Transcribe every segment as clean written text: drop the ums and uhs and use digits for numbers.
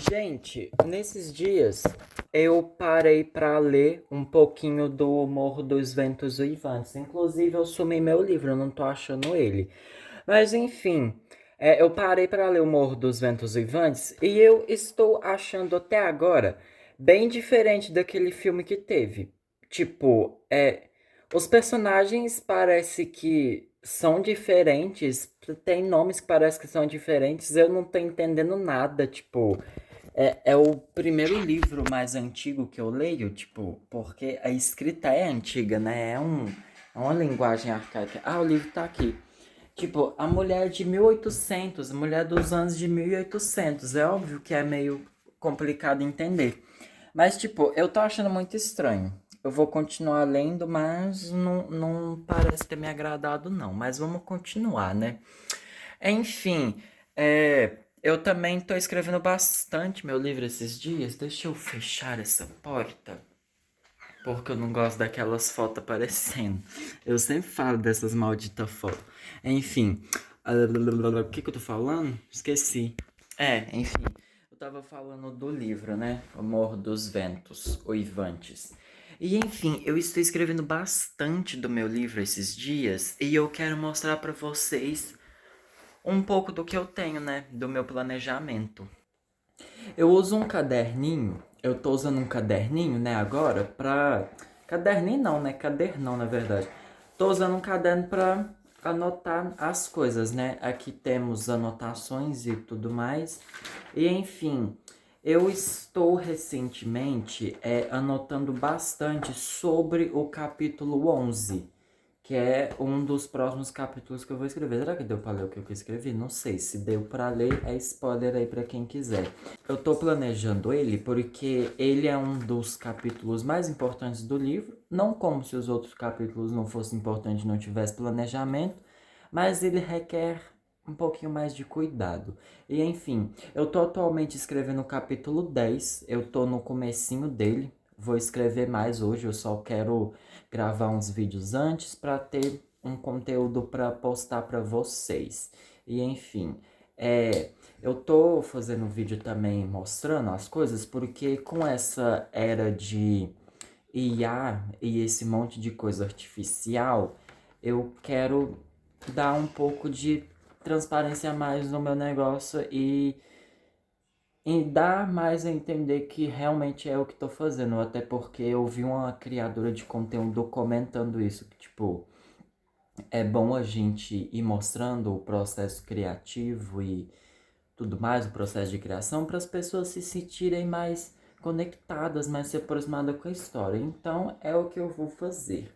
Gente, nesses dias eu parei para ler um pouquinho do Morro dos Ventos Uivantes. Inclusive, eu sumi meu livro, eu não tô achando ele. Mas enfim, eu parei para ler o Morro dos Ventos Uivantes e eu estou achando até agora bem diferente daquele filme que teve. Tipo, os personagens parece que são diferentes, tem nomes que parece que são diferentes, eu não tô entendendo nada, tipo. É o primeiro livro mais antigo que eu leio, tipo, porque a escrita é antiga, né? É uma linguagem arcaica. Ah, o livro tá aqui. Tipo, a mulher de 1800, a mulher dos anos de 1800. É óbvio que é meio complicado entender. Mas, tipo, eu tô achando muito estranho. Eu vou continuar lendo, mas não parece ter me agradado, não. Mas vamos continuar, né? Enfim, eu também tô escrevendo bastante meu livro esses dias. Deixa eu fechar essa porta, porque eu não gosto daquelas fotos aparecendo. Eu sempre falo dessas malditas fotos. Enfim, o que que eu tô falando? Esqueci. Enfim, eu tava falando do livro, né? O Morro dos Ventos, Uivantes. E enfim, eu estou escrevendo bastante do meu livro esses dias e eu quero mostrar pra vocês um pouco do que eu tenho, né? Do meu planejamento. Eu uso um caderninho, eu tô usando um caderninho, né, agora, pra. Caderninho não, né? Cadernão, na verdade. Tô usando um caderno pra anotar as coisas, né? Aqui temos anotações e tudo mais. E enfim, eu estou recentemente anotando bastante sobre o capítulo 11, que é um dos próximos capítulos que eu vou escrever. Será que deu pra ler o que eu escrevi? Não sei. Se deu pra ler, é spoiler aí pra quem quiser. Eu tô planejando ele porque ele é um dos capítulos mais importantes do livro. Não como se os outros capítulos não fossem importantes e não tivesse planejamento, mas ele requer um pouquinho mais de cuidado. E enfim, eu tô atualmente escrevendo o capítulo 10. Eu tô no comecinho dele. Vou escrever mais hoje, eu só quero gravar uns vídeos antes para ter um conteúdo para postar para vocês. E enfim, eu tô fazendo vídeo também mostrando as coisas porque com essa era de IA e esse monte de coisa artificial, eu quero dar um pouco de transparência a mais no meu negócio e dar mais a entender que realmente é o que tô fazendo. Até porque eu vi uma criadora de conteúdo comentando isso, que tipo, é bom a gente ir mostrando o processo criativo e tudo mais, o processo de criação, para as pessoas se sentirem mais conectadas, mais se aproximadas com a história. Então é o que eu vou fazer.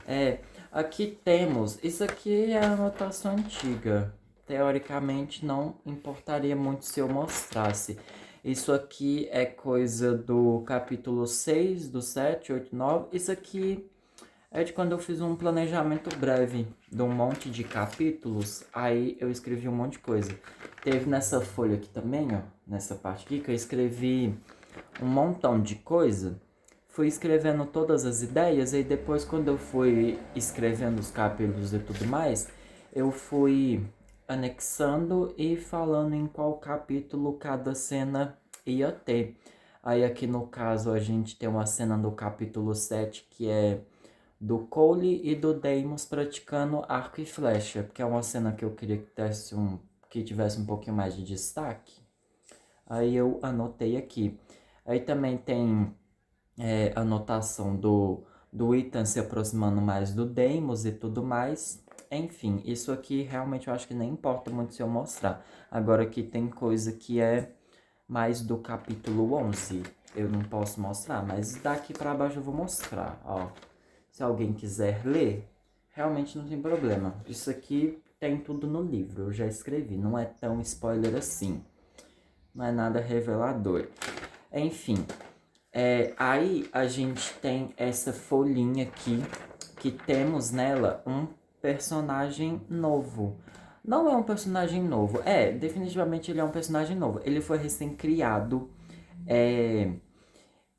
É, aqui temos, isso aqui é a anotação antiga. Teoricamente não importaria muito se eu mostrasse. Isso aqui é coisa do capítulo 6 do 7 8 9. Isso aqui é de quando eu fiz um planejamento breve de um monte de capítulos. Aí eu escrevi um monte de coisa. Teve nessa folha aqui também, ó, nessa parte aqui, que eu escrevi um montão de coisa. Fui escrevendo todas as ideias e depois quando eu fui escrevendo os capítulos e tudo mais, eu fui anexando e falando em qual capítulo cada cena ia ter. Aí aqui no caso a gente tem uma cena do capítulo 7 que é do Cole e do Deimos praticando arco e flecha, porque é uma cena que eu queria que tivesse um pouquinho mais de destaque. Aí eu anotei aqui. Aí também tem anotação do Ethan se aproximando mais do Deimos e tudo mais. Enfim, isso aqui realmente eu acho que nem importa muito se eu mostrar. Agora aqui tem coisa que é mais do capítulo 11. Eu não posso mostrar, mas daqui para baixo eu vou mostrar, ó. Se alguém quiser ler, realmente não tem problema. Isso aqui tem tudo no livro, eu já escrevi. Não é tão spoiler assim. Não é nada revelador. Enfim, aí a gente tem essa folhinha aqui, que temos nela um personagem novo. Não é um personagem novo, definitivamente ele é um personagem novo. Ele foi recém-criado, é,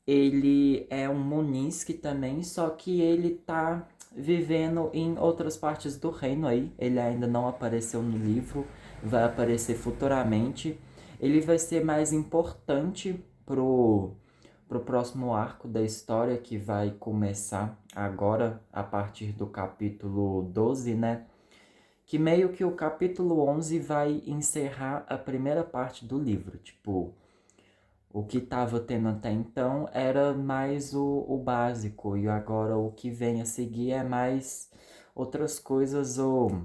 ele é um Munisk também, só que ele tá vivendo em outras partes do reino aí. Ele ainda não apareceu no livro, vai aparecer futuramente. ele vai ser mais importante pro próximo arco da história que vai começar agora a partir do capítulo 12, né? Que meio que o capítulo 11 vai encerrar a primeira parte do livro. Tipo, o que estava tendo até então era mais o básico, e agora o que vem a seguir é mais outras coisas, ou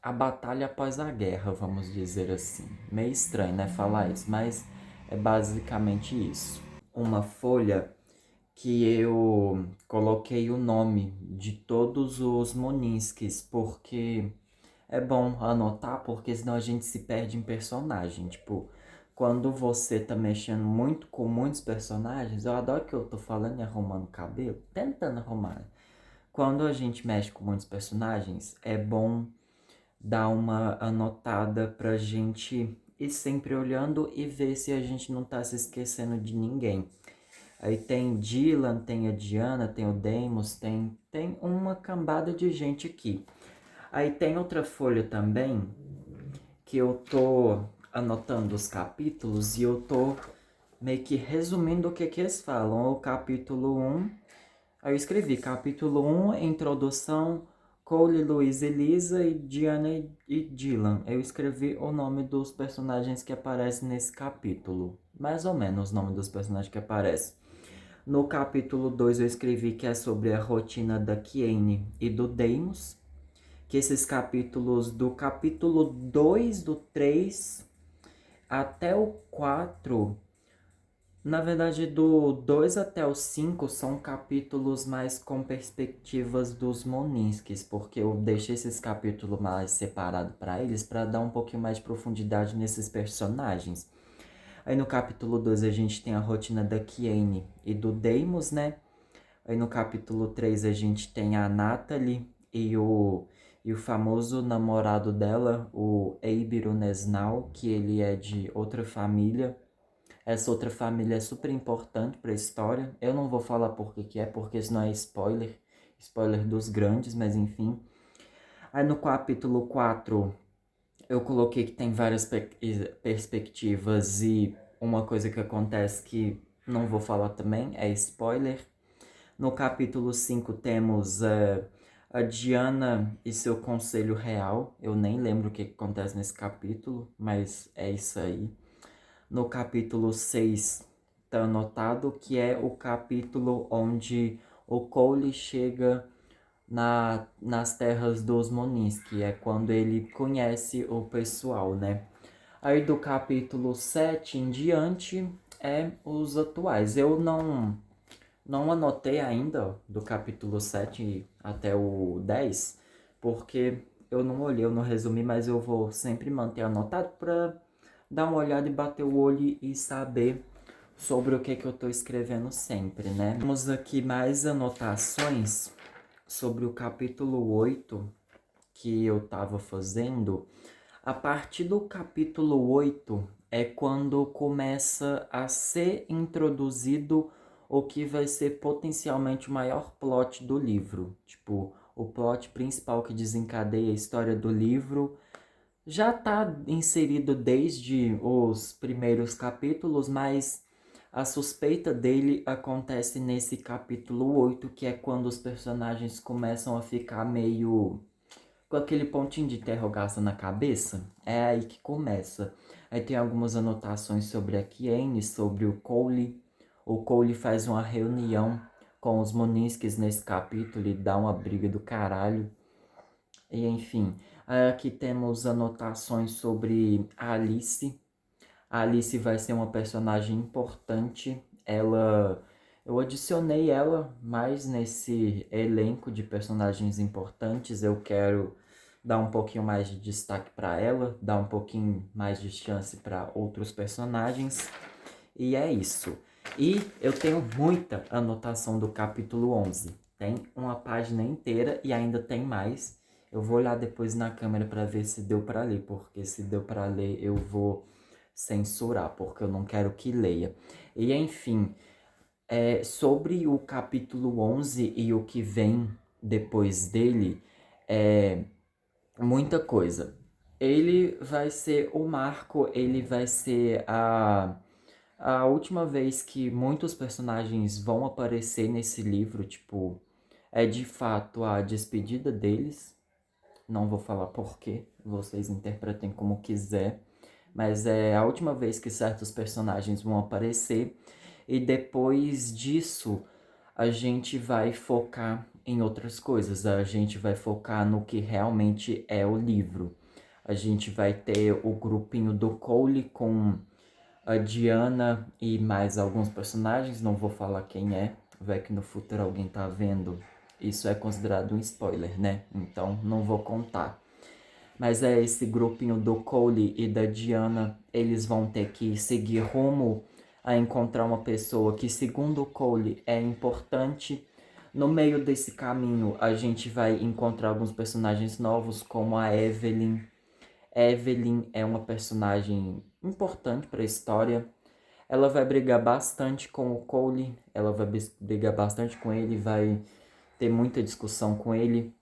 a batalha após a guerra, vamos dizer assim. Meio estranho, né, falar isso, mas é basicamente isso. Uma folha que eu coloquei o nome de todos os Moninskis, porque é bom anotar, porque senão a gente se perde em personagem. Tipo, quando você tá mexendo muito com muitos personagens, eu adoro que eu tô falando e arrumando o cabelo, tentando arrumar. Quando a gente mexe com muitos personagens, é bom dar uma anotada pra gente ir sempre olhando e ver se a gente não tá se esquecendo de ninguém. Aí tem Dylan, tem a Diana, tem o Deimos, tem uma cambada de gente aqui. Aí tem outra folha também que eu tô anotando os capítulos e eu tô meio que resumindo o que eles falam. O capítulo 1, aí eu escrevi capítulo 1, introdução, Cole, Luiz, Elisa e Diana e Dylan. Eu escrevi o nome dos personagens que aparecem nesse capítulo. Mais ou menos o nome dos personagens que aparecem. No capítulo 2 eu escrevi que é sobre a rotina da Kiane e do Deimos, que esses capítulos do capítulo 2 do 3 até o 4, na verdade do 2 até o 5 são capítulos mais com perspectivas dos Moninskis, porque eu deixei esses capítulos mais separados para eles, para dar um pouquinho mais de profundidade nesses personagens. Aí no capítulo 2 a gente tem a rotina da Kiane e do Deimos, né? Aí no capítulo 3 a gente tem a Natalie e o famoso namorado dela, o Eibiru Nesnau, que ele é de outra família. Essa outra família é super importante para a história. Eu não vou falar por que é, porque senão é spoiler. Spoiler dos grandes, mas enfim. Aí no capítulo 4 eu coloquei que tem várias perspectivas e uma coisa que acontece que não vou falar também, é spoiler. No capítulo 5 temos a Diana e seu conselho real. Eu nem lembro o que acontece nesse capítulo, mas é isso aí. No capítulo 6 está anotado que é o capítulo onde o Cole chega nas terras dos Monins, que é quando ele conhece o pessoal, né? Aí do capítulo 7 em diante é os atuais. Eu não anotei ainda do capítulo 7 até o 10, porque eu não olhei, eu não resumi, mas eu vou sempre manter anotado para dar uma olhada e bater o olho e saber sobre o que eu tô escrevendo sempre, né? Temos aqui mais anotações sobre o capítulo 8 que eu tava fazendo. A partir do capítulo 8 é quando começa a ser introduzido o que vai ser potencialmente o maior plot do livro. Tipo, o plot principal que desencadeia a história do livro já está inserido desde os primeiros capítulos, mas a suspeita dele acontece nesse capítulo 8, que é quando os personagens começam a ficar meio com aquele pontinho de interrogação na cabeça. É aí que começa. Aí tem algumas anotações sobre a Kiane, sobre o Cole. O Cole faz uma reunião com os Moninskis nesse capítulo e dá uma briga do caralho. E enfim, aqui temos anotações sobre a Alice. A Alice vai ser uma personagem importante. Eu adicionei ela mais nesse elenco de personagens importantes. Eu quero dar um pouquinho mais de destaque para ela, dar um pouquinho mais de chance para outros personagens. E é isso. E eu tenho muita anotação do capítulo 11. Tem uma página inteira e ainda tem mais. Eu vou olhar depois na câmera para ver se deu para ler, porque se deu para ler eu vou censurar, porque eu não quero que leia. E enfim, sobre o capítulo 11 e o que vem depois dele, é muita coisa. Ele vai ser o marco, ele vai ser a última vez que muitos personagens vão aparecer nesse livro, tipo, é de fato a despedida deles. Não vou falar porquê, vocês interpretem como quiser, mas é a última vez que certos personagens vão aparecer, e depois disso a gente vai focar em outras coisas, a gente vai focar no que realmente é o livro. A gente vai ter o grupinho do Cole com a Diana e mais alguns personagens, não vou falar quem é, vai que no futuro alguém tá vendo. Isso é considerado um spoiler, né? Então não vou contar. Mas é esse grupinho do Cole e da Diana, eles vão ter que seguir rumo a encontrar uma pessoa que, segundo o Cole, é importante. No meio desse caminho, a gente vai encontrar alguns personagens novos, como a Evelyn. Evelyn é uma personagem importante para a história. Ela vai brigar bastante com o Cole, ela vai brigar bastante com ele, vai ter muita discussão com ele.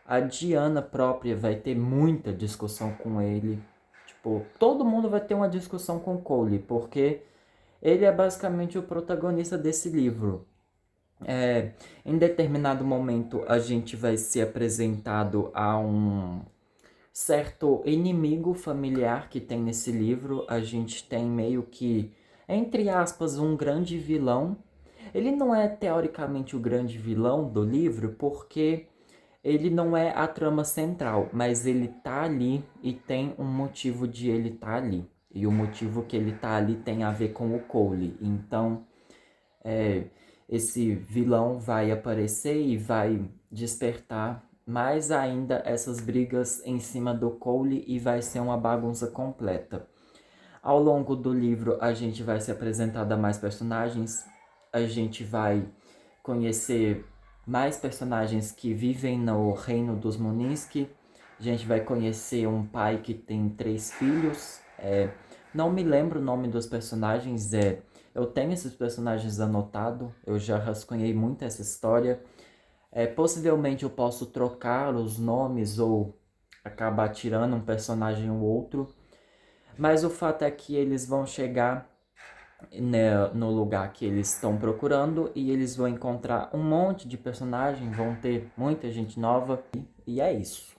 A Diana própria vai ter muita discussão com ele. Tipo, todo mundo vai ter uma discussão com o Cole, porque ele é basicamente o protagonista desse livro. Em determinado momento, a gente vai ser apresentado a um certo inimigo familiar que tem nesse livro. A gente tem meio que, entre aspas, um grande vilão. Ele não é teoricamente o grande vilão do livro, porque ele não é a trama central, mas ele tá ali e tem um motivo de ele tá ali. E o motivo que ele tá ali tem a ver com o Cole. Então, é, esse vilão vai aparecer e vai despertar mais ainda essas brigas em cima do Cole e vai ser uma bagunça completa. Ao longo do livro, a gente vai se apresentar a mais personagens, a gente vai conhecer mais personagens que vivem no reino dos Muniski. A gente vai conhecer um pai que tem 3 filhos. Não me lembro o nome dos personagens. Eu tenho esses personagens anotados. Eu já rascunhei muito essa história. Possivelmente eu posso trocar os nomes ou acabar tirando um personagem ou outro. Mas o fato é que eles vão chegar, né, no lugar que eles estão procurando e eles vão encontrar um monte de personagem, vão ter muita gente nova e é isso.